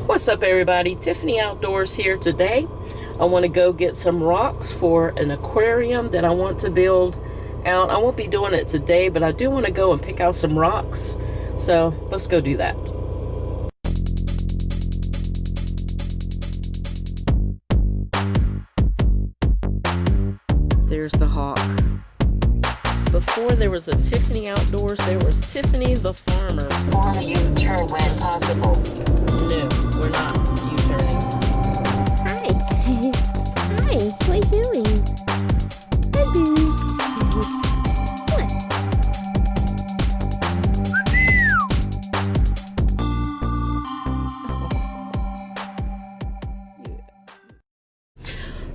What's up, everybody? Tiffany Outdoors here today. I want to go get some rocks for an aquarium that I want to build out. I won't be doing it today, but I do want to go and pick out some rocks. So let's go do that. There's the hawk. Before there was a Tiffany Outdoors, there was Tiffany the farmer. On a U-turn when possible. No, we're not U-turning. Hi. Hi, what are you doing? Hi, Boo. What?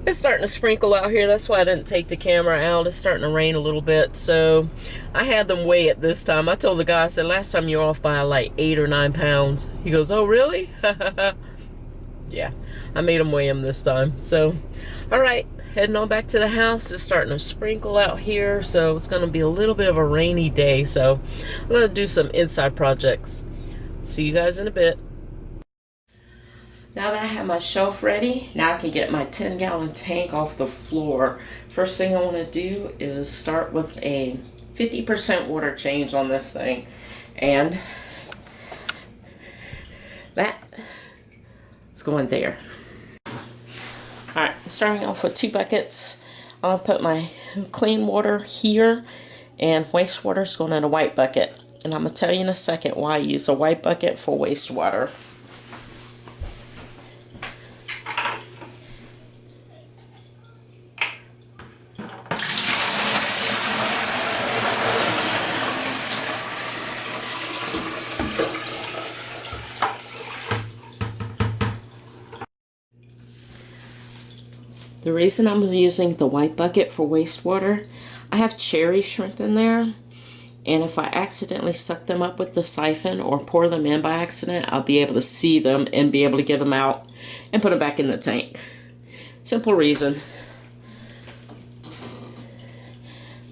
It's starting to sprinkle out here. That's why I didn't take the camera out. It's starting to rain a little bit. So I had them weigh it this time. I told the guy, I said, last time you were off by like 8 or 9 pounds. He goes, oh, really? Yeah, I made him weigh him this time. So, all right, heading on back to the house. It's starting to sprinkle out here. So it's going to be a little bit of a rainy day. So I'm going to do some inside projects. See you guys in a bit. Now that I have my shelf ready, now I can get my 10-gallon tank off the floor. First thing I want to do is start with a 50% water change on this thing. And that is going there. Alright, starting off with 2 buckets. I'm going to put my clean water here, and wastewater is going in a white bucket. And I'm going to tell you in a second why I use a white bucket for wastewater. The reason I'm using the white bucket for wastewater, I have cherry shrimp in there, and if I accidentally suck them up with the siphon or pour them in by accident, I'll be able to see them and be able to get them out and put them back in the tank. Simple reason.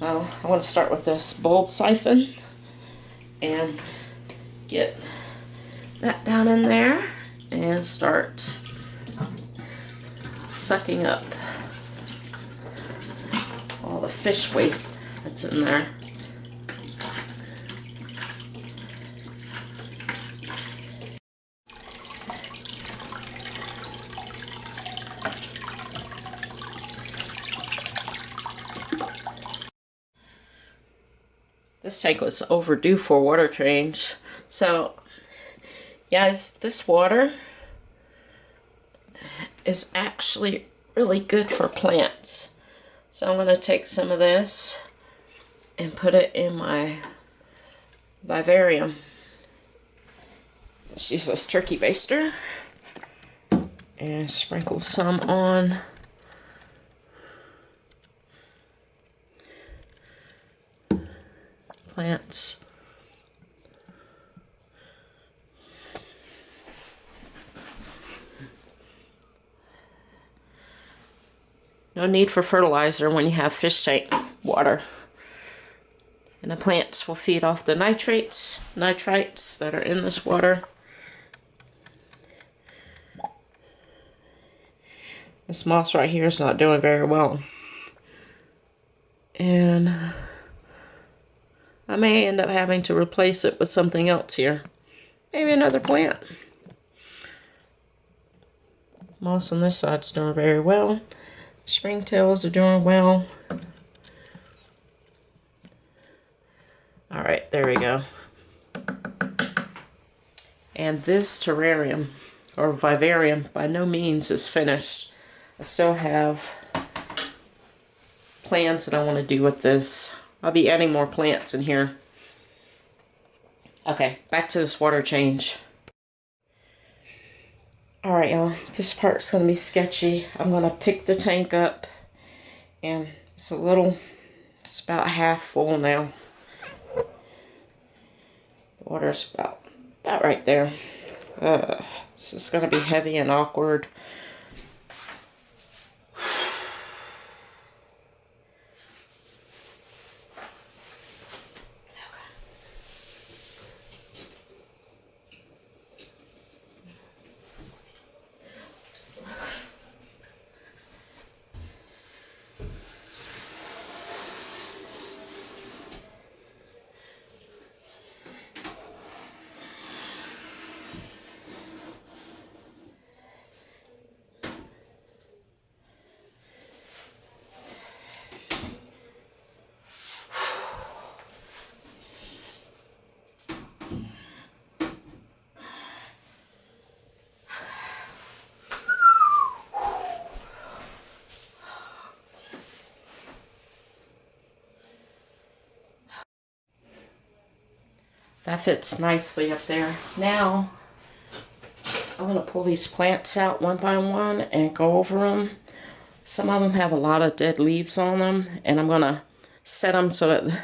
Well, I want to start with this bulb siphon and get that down in there and start sucking up all the fish waste that's in there. This tank was overdue for a water change. So, guys, this water is actually really good for plants. So I'm going to take some of this and put it in my vivarium. Let's use this turkey baster and sprinkle some on plants. No need for fertilizer when you have fish tank water. And the plants will feed off the nitrites that are in this water. This moss right here is not doing very well. And I may end up having to replace it with something else here. Maybe another plant. Moss on this side's doing very well. Springtails are doing well. All right, there we go. And this terrarium, or vivarium, by no means is finished. I still have plans that I want to do with this. I'll be adding more plants in here. Okay, back to this water change. Alright, y'all, this part's going to be sketchy. I'm going to pick the tank up, and it's about half full now. The water's about right there. This is going to be heavy and awkward. That fits nicely up there. Now, I'm going to pull these plants out one by one and go over them. Some of them have a lot of dead leaves on them, and I'm going to set them so that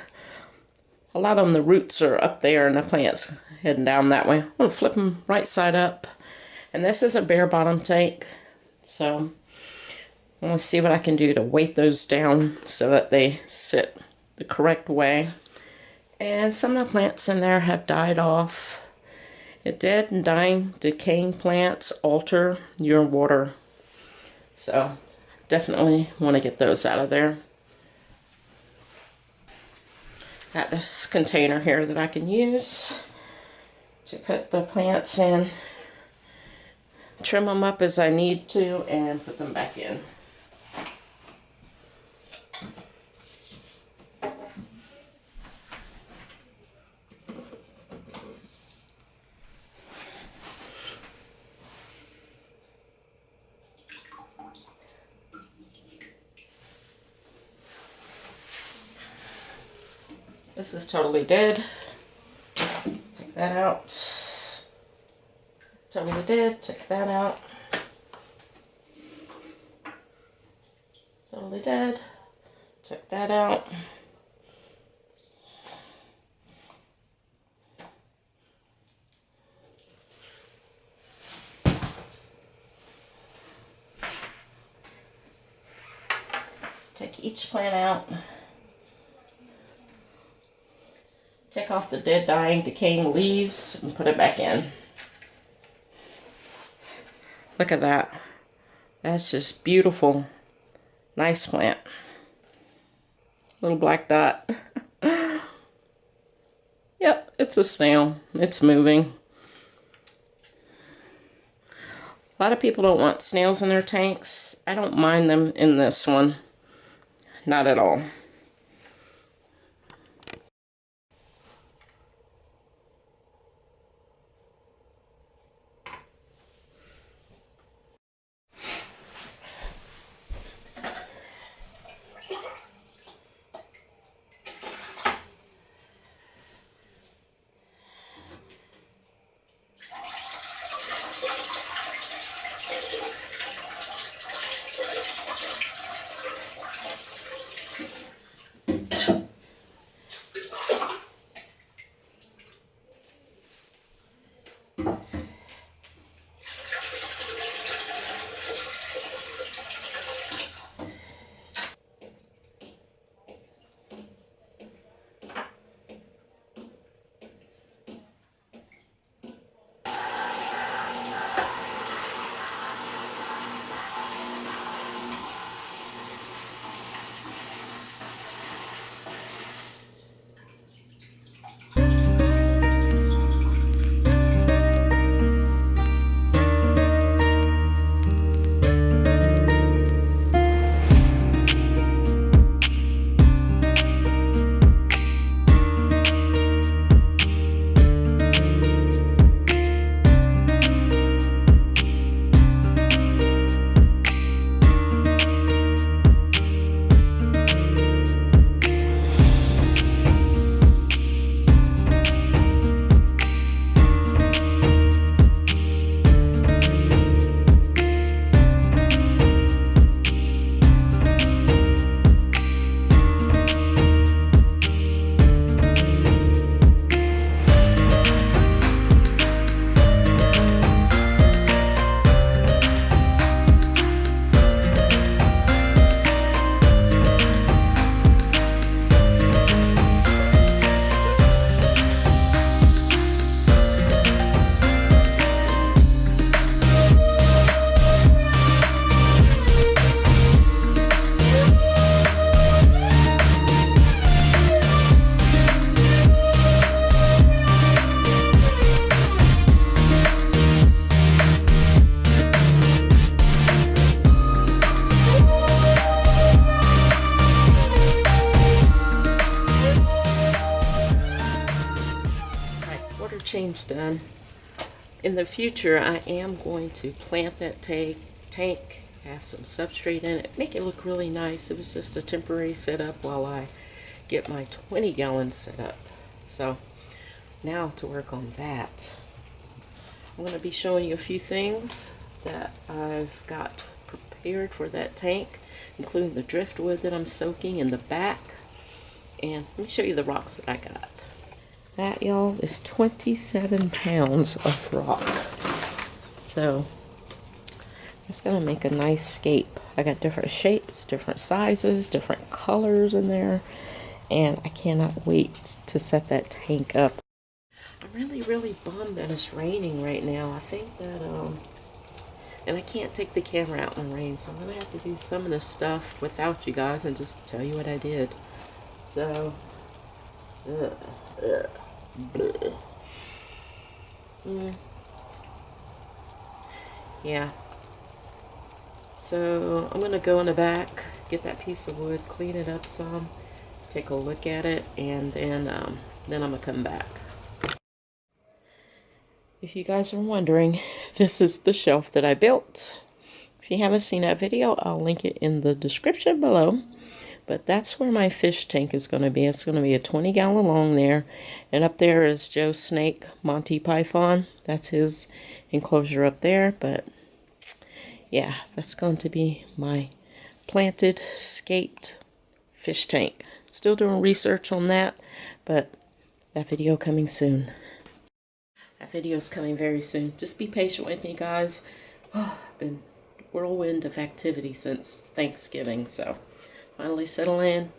a lot of them, the roots are up there and the plant's heading down that way. I'm going to flip them right side up. And this is a bare bottom tank, so I'm going to see what I can do to weight those down so that they sit the correct way. And some of the plants in there have died off. Dead and dying, decaying plants alter your water. So definitely want to get those out of there. Got this container here that I can use to put the plants in. Trim them up as I need to and put them back in. This is totally dead. Take that out. Totally dead. Take that out. Totally dead. Take that out. Take each plant out. Take off the dead, dying, decaying leaves and put it back in. Look at that. That's just beautiful. Nice plant. Little black dot. Yep, it's a snail. It's moving. A lot of people don't want snails in their tanks. I don't mind them in this one. Not at all. Change done. In the future, I am going to plant that tank, have some substrate in it, make it look really nice. It was just a temporary setup while I get my 20 gallons set up. So Now to work on that. I'm going to be showing you a few things that I've got prepared for that tank, including the driftwood that I'm soaking in the back. And let me show you the rocks that I got. That, y'all, is 27 pounds of rock. So it's going to make a nice scape. I got different shapes, different sizes, different colors in there. And I cannot wait to set that tank up. I'm really bummed that it's raining right now. I think that, and I can't take the camera out in the rain, so I'm going to have to do some of this stuff without you guys and just tell you what I did. So, yeah. So, I'm going to go in the back, get that piece of wood, clean it up some, take a look at it, and then I'm going to come back. If you guys are wondering, this is the shelf that I built. If you haven't seen that video, I'll link it in the description below. But that's where my fish tank is going to be. It's going to be a 20-gallon long there. And up there is Joe Snake, Monty Python. That's his enclosure up there. But yeah, that's going to be my planted, scaped fish tank. Still doing research on that, but that video coming soon. That video is coming very soon. Just be patient with me, guys. Oh, I've been whirlwind of activity since Thanksgiving, so finally settling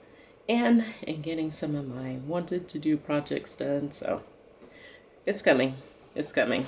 in and getting some of my wanted to do projects done. So it's coming. It's coming.